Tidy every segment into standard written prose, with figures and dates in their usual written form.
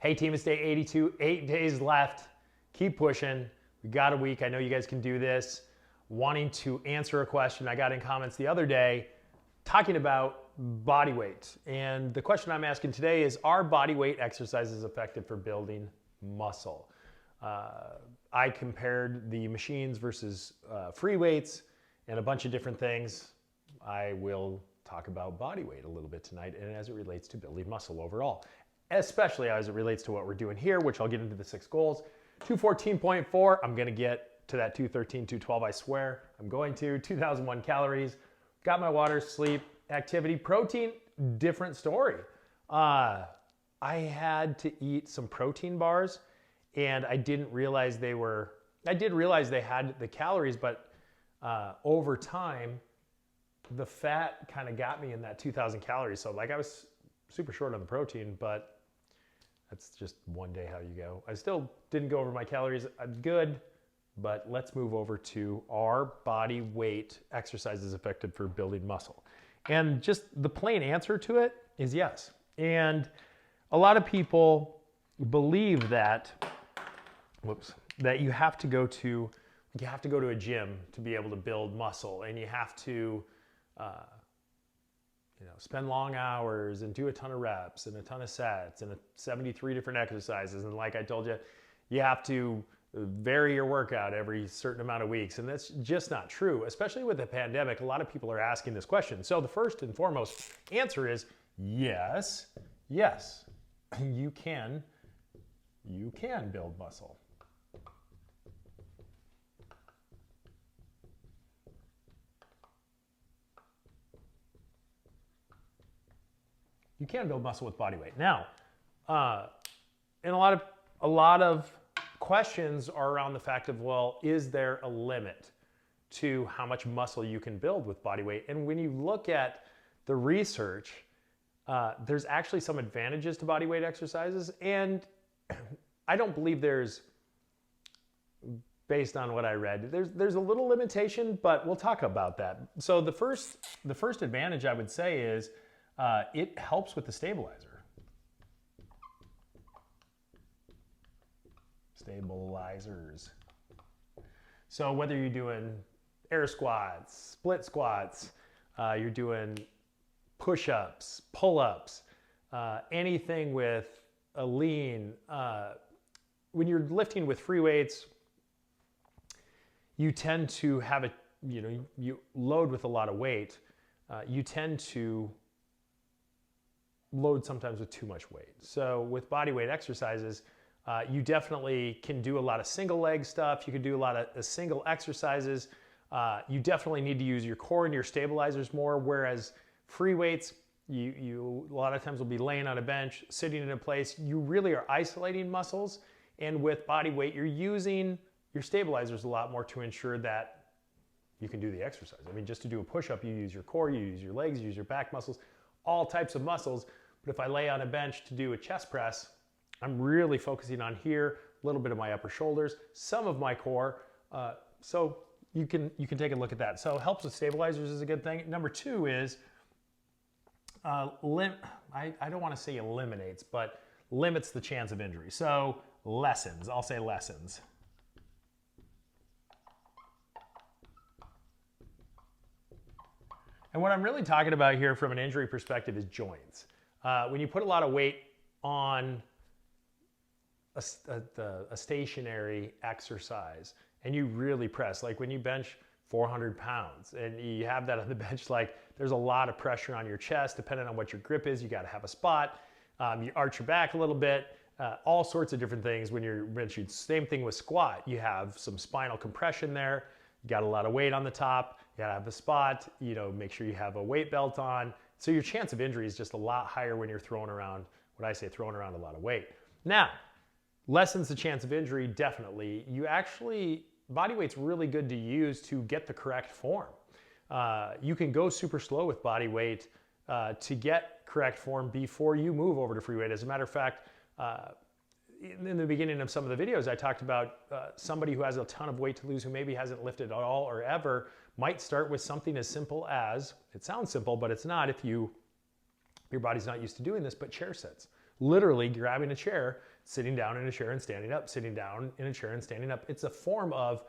Hey team, it's day 82, 8 days left. Keep pushing. We got a week. I know you guys can do this. Wanting to answer a question I got in comments the other day talking about body weight. And the question I'm asking today is, are body weight exercises effective for building muscle? I compared the machines versus free weights and a bunch of different things. I will talk about body weight a little bit tonight and as it relates to building muscle overall, especially as it relates to what we're doing here, which I'll get into the 6 goals. 214.4, I'm gonna get to that 213, 212, I swear. I'm going to. 2001 calories, got my water, sleep, activity, protein, different story. I had to eat some protein bars and I didn't realize I did realize they had the calories, but over time, the fat kind of got me in that 2,000 calories. So like I was super short on the protein, but that's just one day how you go. I still didn't go over my calories. I'm good, but let's move over to, are body weight exercises effective for building muscle? And just the plain answer to it is yes. And a lot of people believe that, that you have to go to a gym to be able to build muscle, and you have to spend long hours and do a ton of reps and a ton of sets and 73 different exercises. And like I told you, you have to vary your workout every certain amount of weeks. And that's just not true, especially with the pandemic. A lot of people are asking this question. So the first and foremost answer is yes, you can build muscle. You can build muscle with body weight. Now, and a lot of questions are around the fact of, well, is there a limit to how much muscle you can build with body weight? And when you look at the research, there's actually some advantages to body weight exercises, and I don't believe there's, based on what I read, there's a little limitation, but we'll talk about that. So the first advantage I would say is it helps with the stabilizers. So whether you're doing air squats, split squats, you're doing push-ups, pull-ups, anything with a lean, when you're lifting with free weights, you tend to have you load with a lot of weight. You tend to load sometimes with too much weight. So with body weight exercises, you definitely can do a lot of single leg stuff. You can do a lot of single exercises. You definitely need to use your core and your stabilizers more, whereas free weights, you a lot of times will be laying on a bench, sitting in a place. You really are isolating muscles. And with body weight, you're using your stabilizers a lot more to ensure that you can do the exercise. I mean, just to do a push-up, you use your core, you use your legs, you use your back muscles, all types of muscles. But if I lay on a bench to do a chest press, I'm really focusing on here, a little bit of my upper shoulders, some of my core. So you can take a look at that. So helps with stabilizers is a good thing. Number 2 is, I don't want to say eliminates, but limits the chance of injury. So lessens, I'll say lessens. And what I'm really talking about here from an injury perspective is joints. When you put a lot of weight on a stationary exercise and you really press, like when you bench 400 pounds and you have that on the bench, like there's a lot of pressure on your chest. Depending on what your grip is, you got to have a spot. You arch your back a little bit, all sorts of different things when you're benching. Same thing with squat. You have some spinal compression there. You got a lot of weight on the top. You got to have the spot, make sure you have a weight belt on. So your chance of injury is just a lot higher when you're throwing around a lot of weight. Now, lessens the chance of injury, definitely. Body weight's really good to use to get the correct form. You can go super slow with body weight to get correct form before you move over to free weight. As a matter of fact, in the beginning of some of the videos, I talked about somebody who has a ton of weight to lose who maybe hasn't lifted at all or ever might start with something as simple as, it sounds simple, but it's not if your body's not used to doing this, but chair sits. Literally grabbing a chair sitting down in a chair and standing up, sitting down in a chair and standing up. It's a form of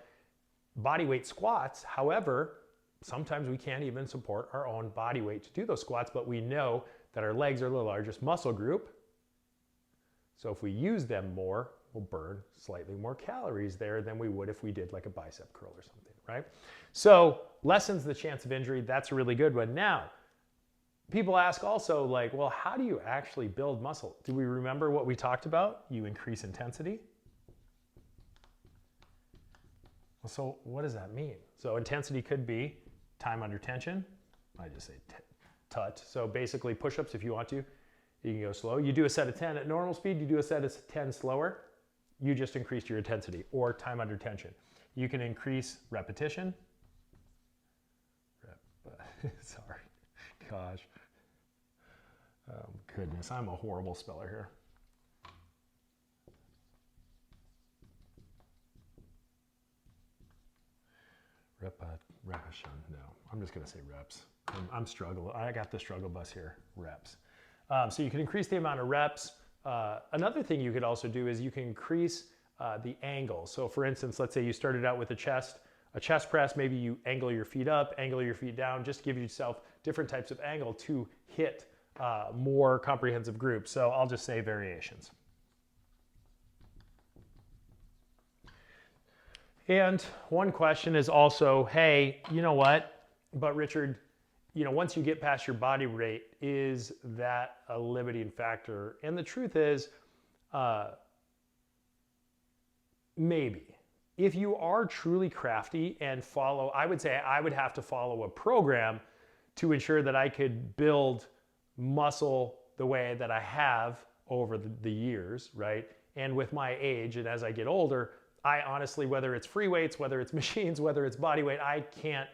body weight squats. However, sometimes we can't even support our own body weight to do those squats, but we know that our legs are the largest muscle group. So if we use them more, we'll burn slightly more calories there than we would if we did like a bicep curl or something, right? So lessens the chance of injury. That's a really good one. Now, people ask also like, well, how do you actually build muscle? Do we remember what we talked about? You increase intensity. Well, so what does that mean? So intensity could be time under tension. I just say tut. So basically push-ups if you want to. You can go slow. You do a set of 10 at normal speed. You do a set of 10 slower. You just increased your intensity or time under tension. You can increase repetition. Sorry. Gosh. Oh, goodness. I'm a horrible speller here. Repetition. No, I'm just going to say reps. I'm struggling. I got the struggle bus here. Reps. So you can increase the amount of reps. Another thing you could also do is you can increase the angle. So for instance, let's say you started out with a chest press, maybe you angle your feet up, angle your feet down, just give yourself different types of angle to hit more comprehensive groups. So I'll just say variations. And one question is also, hey, you know what, but Richard, once you get past your body weight, is that a limiting factor? And the truth is, maybe. If you are truly crafty and follow, I would say I would have to follow a program to ensure that I could build muscle the way that I have over the years, right? And with my age and as I get older, I honestly, whether it's free weights, whether it's machines, whether it's body weight, I can't,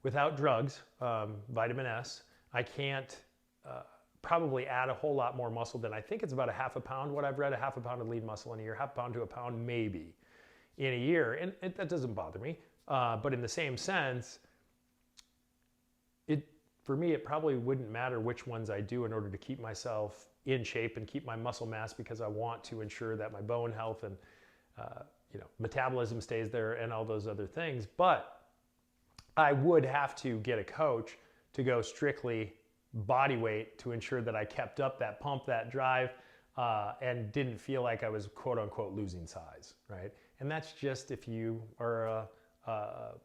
without drugs, vitamin S, I can't probably add a whole lot more muscle than I think it's about a half a pound. What I've read, a half a pound of lean muscle in a year, half a pound to a pound maybe in a year. And that doesn't bother me. But in the same sense, for me, it probably wouldn't matter which ones I do in order to keep myself in shape and keep my muscle mass, because I want to ensure that my bone health and metabolism stays there and all those other things. But I would have to get a coach to go strictly body weight to ensure that I kept up that pump, that drive, and didn't feel like I was quote unquote losing size, right? And that's just if you are a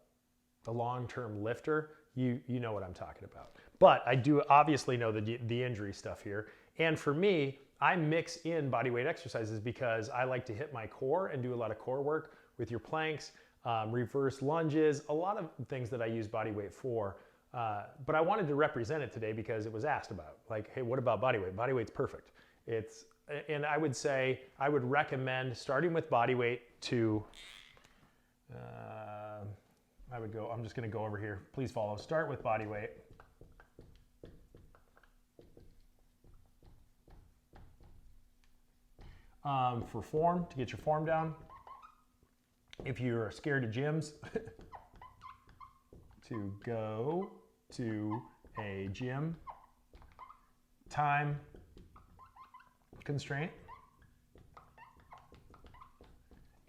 long-term lifter, you know what I'm talking about. But I do obviously know the injury stuff here. And for me, I mix in bodyweight exercises because I like to hit my core and do a lot of core work with your planks, reverse lunges, a lot of things that I use bodyweight for. But I wanted to represent it today because it was asked about. Like, hey, what about bodyweight? Bodyweight's perfect. And I would say, I would recommend starting with bodyweight to, I'm just gonna go over here. Please follow. Start with bodyweight. For form, to get your form down. If you're scared of gyms, to go to a gym time constraint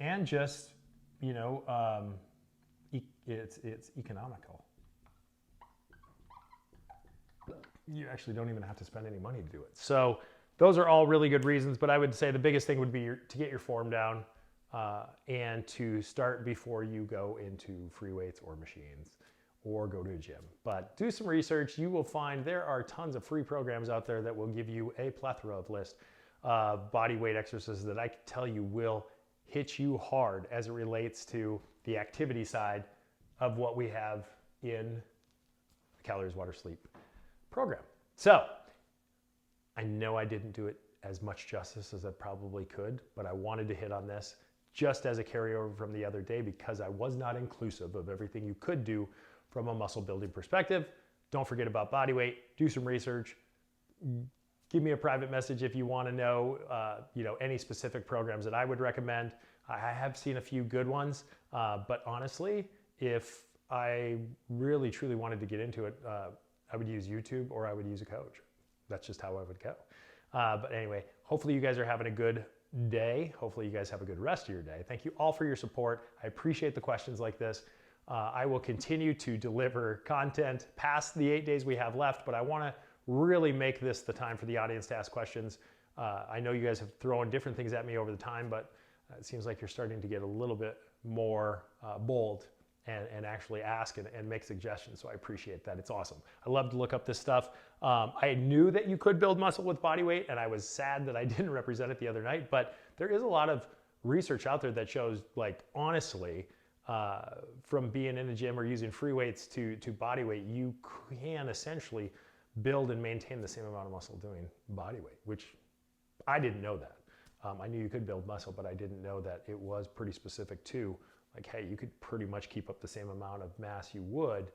and just, it's economical. You actually don't even have to spend any money to do it. So those are all really good reasons, but I would say the biggest thing would be to get your form down and to start before you go into free weights or machines or go to a gym. But do some research. You will find there are tons of free programs out there that will give you a plethora of list of body weight exercises that I can tell you will hit you hard as it relates to the activity side of what we have in the Calories, Water, Sleep program. So I know I didn't do it as much justice as I probably could, but I wanted to hit on this just as a carryover from the other day because I was not inclusive of everything you could do from a muscle building perspective. Don't forget about body weight, do some research, give me a private message if you want to know, any specific programs that I would recommend. I have seen a few good ones, but honestly, if I really truly wanted to get into it, I would use YouTube or I would use a coach. That's just how I would go. But anyway, hopefully you guys are having a good day. Hopefully you guys have a good rest of your day. Thank you all for your support. I appreciate the questions like this. I will continue to deliver content past the 8 days we have left, but I want to really make this the time for the audience to ask questions. I know you guys have thrown different things at me over the time, but it seems like you're starting to get a little bit more bold and actually ask and make suggestions. So I appreciate that. It's awesome. I love to look up this stuff. I knew that you could build muscle with body weight, and I was sad that I didn't represent it the other night, but there is a lot of research out there that shows, like, honestly, from being in a gym or using free weights to body weight, you can essentially build and maintain the same amount of muscle doing body weight, which I didn't know that. I knew you could build muscle, but I didn't know that it was pretty specific to, like, hey, you could pretty much keep up the same amount of mass you would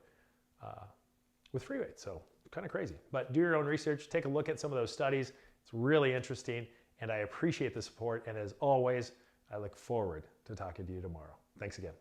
with free weights. So kind of crazy, but do your own research. Take a look at some of those studies. It's really interesting, and I appreciate the support. And as always, I look forward to talking to you tomorrow. Thanks again.